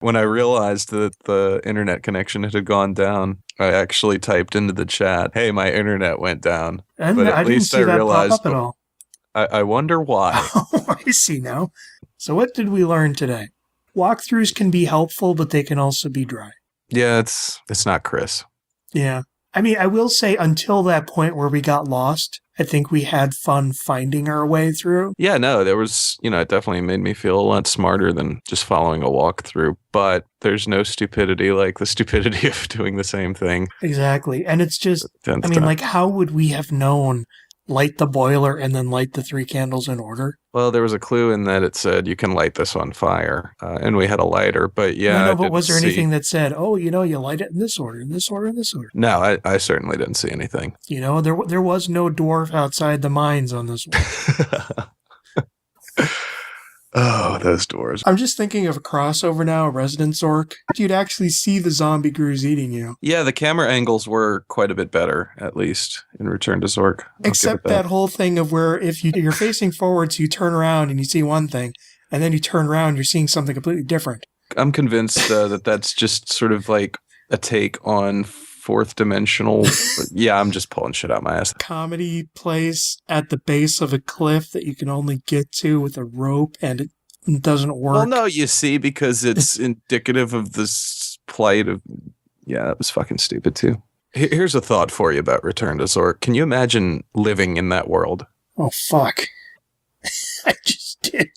When I realized that the internet connection had gone down, I actually typed into the chat, "Hey, my internet went down." And But at I didn't least I see that pop realized, up at all. I wonder why. Oh, I see now. So what did we learn today? Walkthroughs can be helpful, but they can also be dry. Yeah, it's not Chris. Yeah. I mean, I will say until that point where we got lost, I think we had fun finding our way through. Yeah, no, there was, it definitely made me feel a lot smarter than just following a walkthrough. But there's no stupidity like the stupidity of doing the same thing. Exactly. And it's just, Tenth I mean, time. like, how would we have known light the boiler and then light the 3 candles in order? Well, there was a clue in that it said you can light this on fire, and we had a lighter. But yeah, No, I but didn't was there see. anything that said, oh, you light it in this order, in this order, in this order? No, I certainly didn't see anything. There was no dwarf outside the mines on this one. Oh, those doors. I'm just thinking of a crossover now, Resident Zork. You'd actually see the zombie grooves eating you. Yeah, the camera angles were quite a bit better, at least in Return to Zork. Except that whole thing of where if you're facing forward, so you turn around and you see one thing, and then you turn around, you're seeing something completely different. I'm convinced that that's just sort of like a take on fourth dimensional. Yeah, I'm just pulling shit out my ass. Comedy place at the base of a cliff that you can only get to with a rope, and it doesn't work. Well, no, you see, because it's indicative of this plight of... Yeah, that was fucking stupid, too. Here's a thought for you about Return to Zork. Can you imagine living in that world? Oh, fuck. I just did.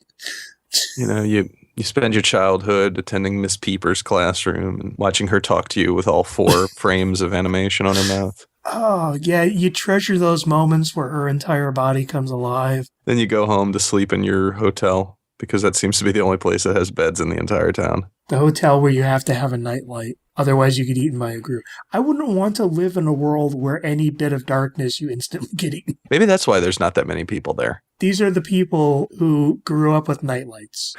You spend your childhood attending Miss Peeper's classroom and watching her talk to you with all 4 frames of animation on her mouth. Oh, yeah, you treasure those moments where her entire body comes alive. Then you go home to sleep in your hotel, because that seems to be the only place that has beds in the entire town. The hotel where you have to have a nightlight. Otherwise, you get eaten by a group. I wouldn't want to live in a world where any bit of darkness, you instantly get eaten. Maybe that's why there's not that many people there. These are the people who grew up with nightlights.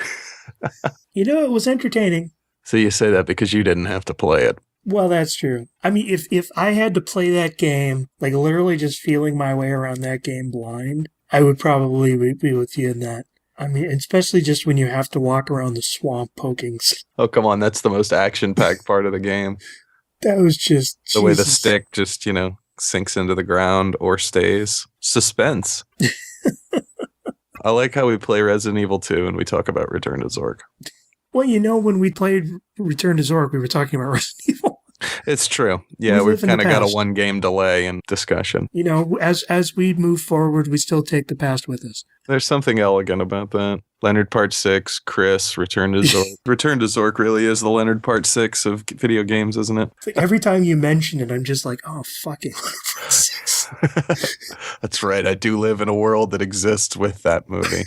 It was entertaining. So you say that because you didn't have to play it. Well, that's true. I mean, if I had to play that game, like literally just feeling my way around that game blind, I would probably be with you in that. I mean, especially just when you have to walk around the swamp poking. Oh, come on. That's the most action-packed part of the game. That was just... The way the stick just, sinks into the ground or stays. Suspense. I like how we play Resident Evil 2 and we talk about Return to Zork. Well, when we played Return to Zork, we were talking about Resident Evil. It's true. Yeah, we've kind of got a 1-game delay in discussion. As we move forward, we still take the past with us. There's something elegant about that. Leonard Part 6, Chris, Return to Zork. Return to Zork really is the Leonard Part 6 of video games, isn't it? Like every time you mention it, I'm just like, oh, fucking Leonard Part 6. That's right. I do live in a world that exists with that movie.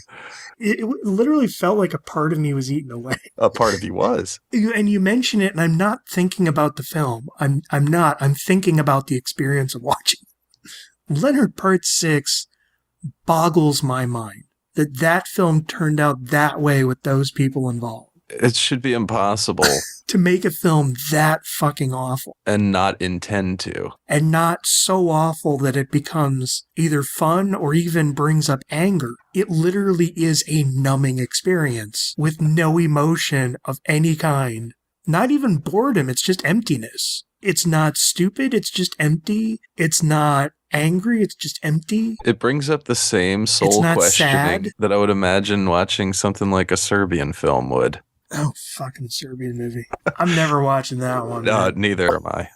It literally felt like a part of me was eaten away. A part of you was. And you mention it, and I'm not thinking about the film. I'm not. I'm thinking about the experience of watching. Leonard Part 6 boggles my mind that film turned out that way with those people involved. It should be impossible to make a film that fucking awful. And not intend to. And not so awful that it becomes either fun or even brings up anger. It literally is a numbing experience with no emotion of any kind. Not even boredom, it's just emptiness. It's not stupid, it's just empty. It's not angry, it's just empty. It brings up the same soul questioning that I would imagine watching something like a Serbian film would. Oh, fucking Serbian movie. I'm never watching that one. No, neither am I.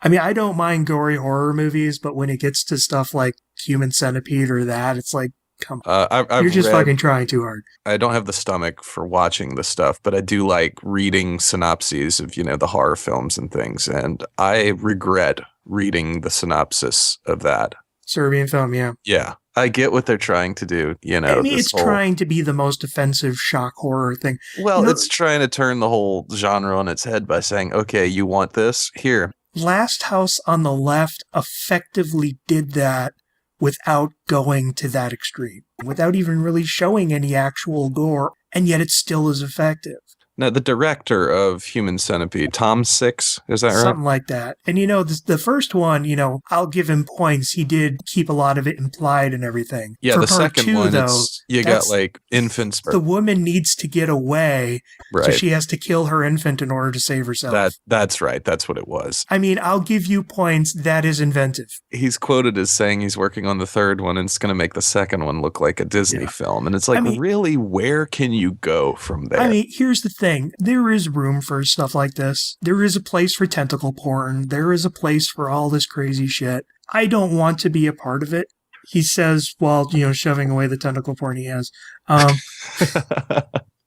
I mean, I don't mind gory horror movies, but when it gets to stuff like Human Centipede or that, it's like, come on. You're just fucking trying too hard. I don't have the stomach for watching the stuff, but I do like reading synopses of, the horror films and things. And I regret reading the synopsis of that. Serbian film, yeah. Yeah. I get what they're trying to do, I mean, it's trying to be the most offensive shock horror thing. Well, it's trying to turn the whole genre on its head by saying, okay, you want this? Here. Last House on the Left effectively did that without going to that extreme, without even really showing any actual gore, and yet it still is effective. Now, the director of Human Centipede, Tom Six, is that right? Something like that. And, the first one, I'll give him points. He did keep a lot of it implied and everything. Yeah, For the part second 2, one, though, you got like infants. The woman needs to get away, right. So she has to kill her infant in order to save herself. That's right. That's what it was. I mean, I'll give you points. That is inventive. He's quoted as saying he's working on the third one and it's going to make the second one look like a Disney film. And it's like, really, where can you go from there? I mean, here's the thing. There is room for stuff like this. There is a place for tentacle porn. There is a place for all this crazy shit. I don't want to be a part of it. He says while, shoving away the tentacle porn he has.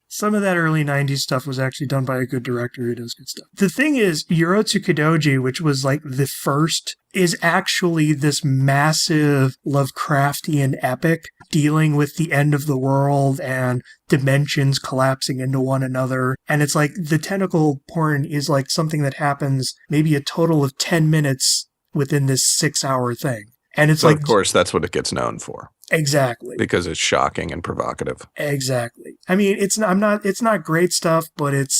Some of that early 90s stuff was actually done by a good director who does good stuff. The thing is, Urotsukidoji, which was like the first, is actually this massive Lovecraftian epic dealing with the end of the world and dimensions collapsing into one another. And it's like the tentacle porn is like something that happens maybe a total of 10 minutes within this 6-hour thing. And it's of course, that's what it gets known for. Exactly. Because it's shocking and provocative. Exactly. I mean, it's not great stuff, but it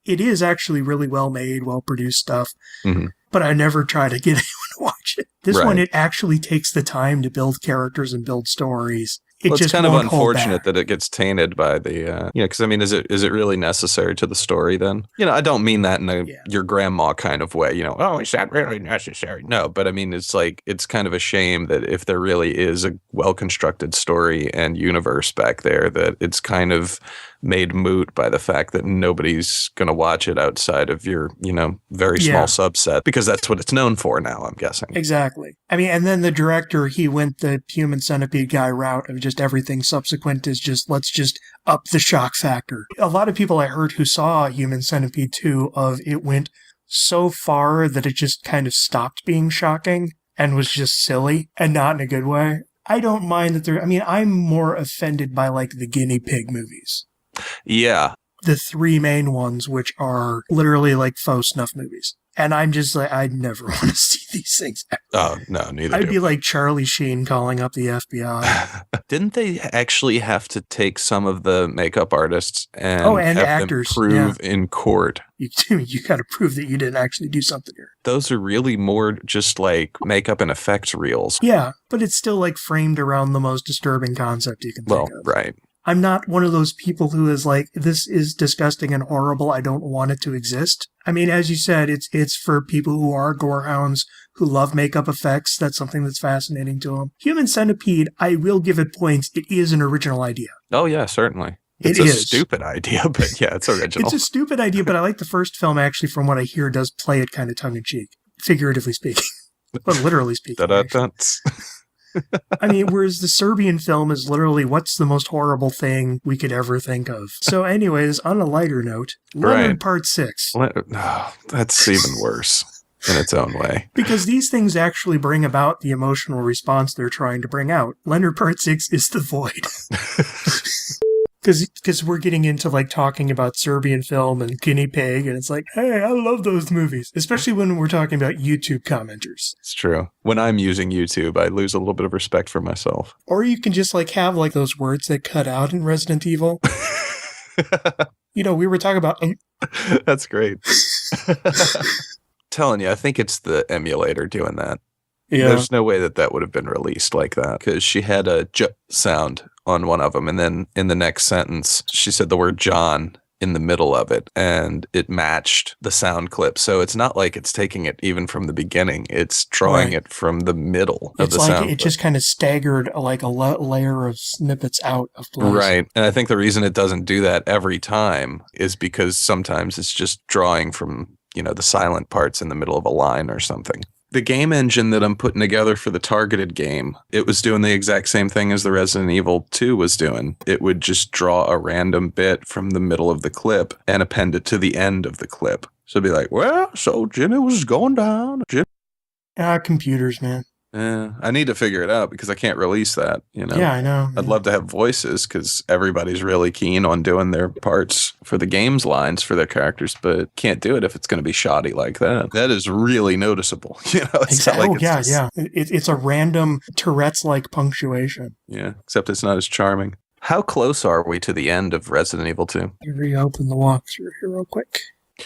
is actually really well made, well produced stuff. Mm-hmm. But I never try to get anyone to watch it. This one, it actually takes the time to build characters and build stories. It's kind of unfortunate that it gets tainted by the, because I mean, is it really necessary to the story then? I don't mean that in your grandma kind of way, oh, is that really necessary? No, but I mean, it's like, it's kind of a shame that if there really is a well-constructed story and universe back there, that it's kind of made moot by the fact that nobody's going to watch it outside of your, very small subset, because that's what it's known for now, I'm guessing. Exactly. I mean, and then the director, he went the Human Centipede guy route of just everything subsequent is just, let's just up the shock factor. A lot of people I heard who saw Human Centipede 2 it went so far that it just kind of stopped being shocking and was just silly and not in a good way. I don't mind that I'm more offended by like the guinea pig movies. Yeah. The 3 main ones, which are literally like faux snuff movies. And I'm just like, I'd never want to see these things ever. Oh, no, neither I'd be like Charlie Sheen calling up the FBI. Didn't they actually have to take some of the makeup artists and have actors them prove in court? You got to prove that you didn't actually do something here. Those are really more just like makeup and effects reels. Yeah, but it's still like framed around the most disturbing concept you can think of. Right. I'm not one of those people who is like, this is disgusting and horrible. I don't want it to exist. I mean, as you said, it's for people who are gorehounds, who love makeup effects. That's something that's fascinating to them. Human Centipede, I will give it points. It is an original idea. Oh, yeah, certainly. It's a stupid idea, but yeah, it's original. It's a stupid idea, but I like the first film, actually, from what I hear, does play it kind of tongue-in-cheek, figuratively speaking, but literally speaking. I mean, whereas the Serbian film is literally, what's the most horrible thing we could ever think of? So anyways, on a lighter note, Leonard Part 6. That's even worse in its own way. Because these things actually bring about the emotional response they're trying to bring out. Leonard Part 6 is the void. Because we're getting into like talking about Serbian film and guinea pig, and it's like, hey, I love those movies, especially when we're talking about YouTube commenters. It's true. When I'm using YouTube, I lose a little bit of respect for myself. Or you can just like have like those words that cut out in Resident Evil. We were talking about. That's great. Telling you, I think it's the emulator doing that. Yeah. There's no way that would have been released like that, because she had a j sound on one of them, and then in the next sentence she said the word John in the middle of it, and it matched the sound clip. So it's not like it's taking it even from the beginning, it's drawing it from the middle of the sound clip. It just kind of staggered like a layer of snippets out of place. Right. And I think the reason it doesn't do that every time is because sometimes it's just drawing from the silent parts in the middle of a line or something. The game engine that I'm putting together for the targeted game, it was doing the exact same thing as the Resident Evil 2 was doing. It would just draw a random bit from the middle of the clip and append it to the end of the clip. So it'd be like, well, so Jenny was going down. Computers, man. Yeah, I need to figure it out because I can't release that, Yeah, I know. I'd love to have voices because everybody's really keen on doing their parts for the game's lines for their characters, but can't do it if it's going to be shoddy like that. That is really noticeable. It's exactly. Not like it's a random Tourette's-like punctuation. Yeah, except it's not as charming. How close are we to the end of Resident Evil 2? Reopen the walkthrough here real quick.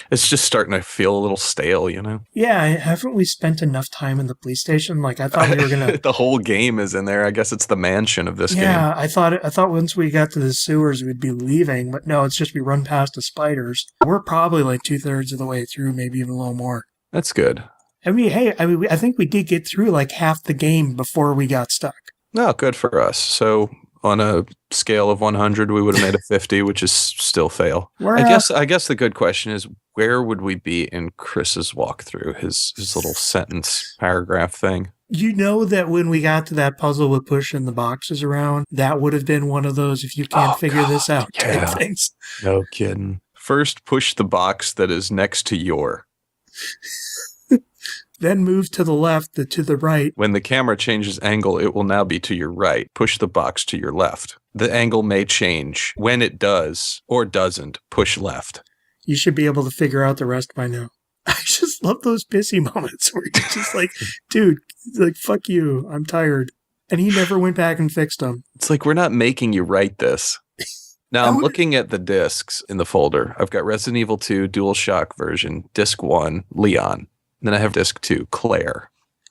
It's just starting to feel a little stale, you know? Yeah, haven't we spent enough time in the police station? Like, I thought we were going to... The whole game is in there. I guess it's the mansion of this game. Yeah, I thought once we got to the sewers, we'd be leaving. But no, it's just we run past the spiders. We're probably like 2/3 of the way through, maybe even a little more. That's good. I mean, hey, I think we did get through like half the game before we got stuck. No, good for us. So on a scale of 100, we would have made a 50, which is still fail. I guess the good question is, where would we be in Chris's walkthrough, his little sentence paragraph thing? You know that when we got to that puzzle with pushing the boxes around, that would have been one of those if you can't figure this out type things. No kidding. First, push the box that is next to your. Then move to the left, to the right. When the camera changes angle, it will now be to your right. Push the box to your left. The angle may change. When it does or doesn't, push left. You should be able to figure out the rest by now. I just love those pissy moments where you're just like, dude, like, fuck you, I'm tired. And he never went back and fixed them. It's like, we're not making you write this. Now, I'm looking at the discs in the folder. I've got Resident Evil 2 DualShock version, disc 1, Leon. Then I have disc 2, Claire.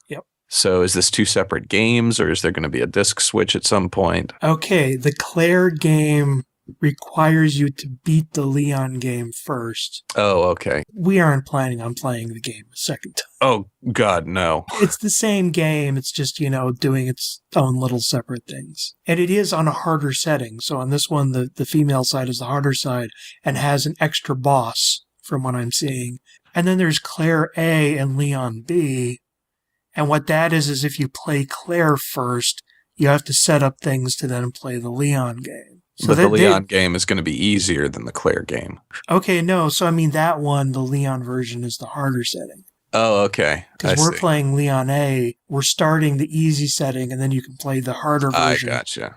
Yep. So is this 2 separate games, or is there going to be a disc switch at some point? Okay, the Claire game requires you to beat the Leon game first. Oh, okay. We aren't planning on playing the game a second time. Oh, God, no. It's the same game. It's just, doing its own little separate things. And it is on a harder setting. So on this one, the female side is the harder side and has an extra boss from what I'm seeing. And then there's Claire A and Leon B. And what that is if you play Claire first, you have to set up things to then play the Leon game. So but the Leon game is going to be easier than the Claire game. Okay, no. So, I mean, that one, the Leon version, is the harder setting. Oh, okay. Because we're playing Leon A. We're starting the easy setting, and then you can play the harder version. I gotcha.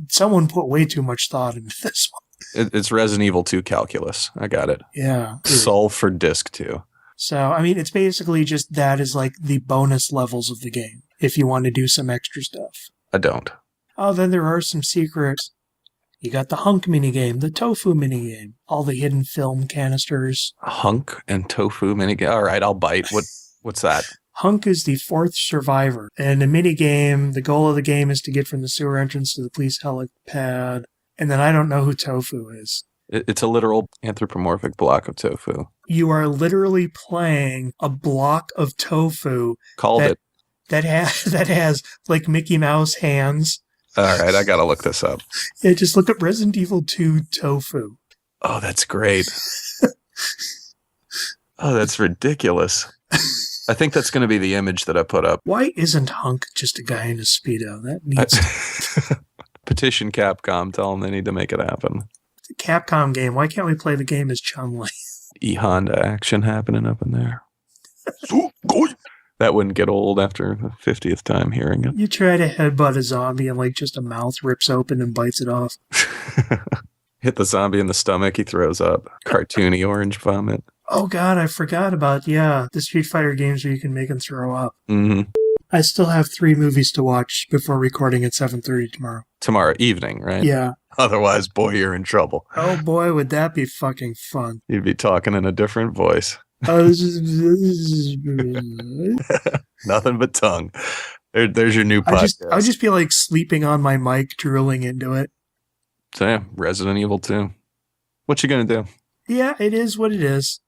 Someone put way too much thought into this one. It's Resident Evil 2 calculus. I got it. Yeah. Solve for disc 2. So, I mean, it's basically just that is like the bonus levels of the game, if you want to do some extra stuff. I don't. Oh, then there are some secrets. You got the hunk minigame, the tofu minigame, all the hidden film canisters. Hunk and tofu minigame. All right, I'll bite. What's that? Hunk is the 4th survivor. And the minigame, the goal of the game is to get from the sewer entrance to the police helipad. And then I don't know who tofu is. It's a literal anthropomorphic block of tofu. You are literally playing a block of tofu. That has like Mickey Mouse hands. All right, I got to look this up. Yeah, just look up Resident Evil 2 tofu. Oh, that's great. Oh, that's ridiculous. I think that's going to be the image that I put up. Why isn't Hunk just a guy in a Speedo? That needs... Petition Capcom, tell them they need to make it happen. It's a Capcom game. Why can't we play the game as Chun-Li? E-Honda action happening up in there. That wouldn't get old after the 50th time hearing it. You try to headbutt a zombie and like just a mouth rips open and bites it off. Hit the zombie in the stomach, he throws up. Cartoony orange vomit. Oh God, I forgot about, the Street Fighter games where you can make them throw up. Mm-hmm. I still have 3 movies to watch before recording at 7:30 tomorrow. Tomorrow evening, right? Yeah. Otherwise, boy, you're in trouble. Oh boy, would that be fucking fun. You'd be talking in a different voice. Nothing but tongue. There's your new podcast. I'll just be like sleeping on my mic, drilling into it. So yeah, Resident Evil 2. What you gonna do? Yeah, it is what it is.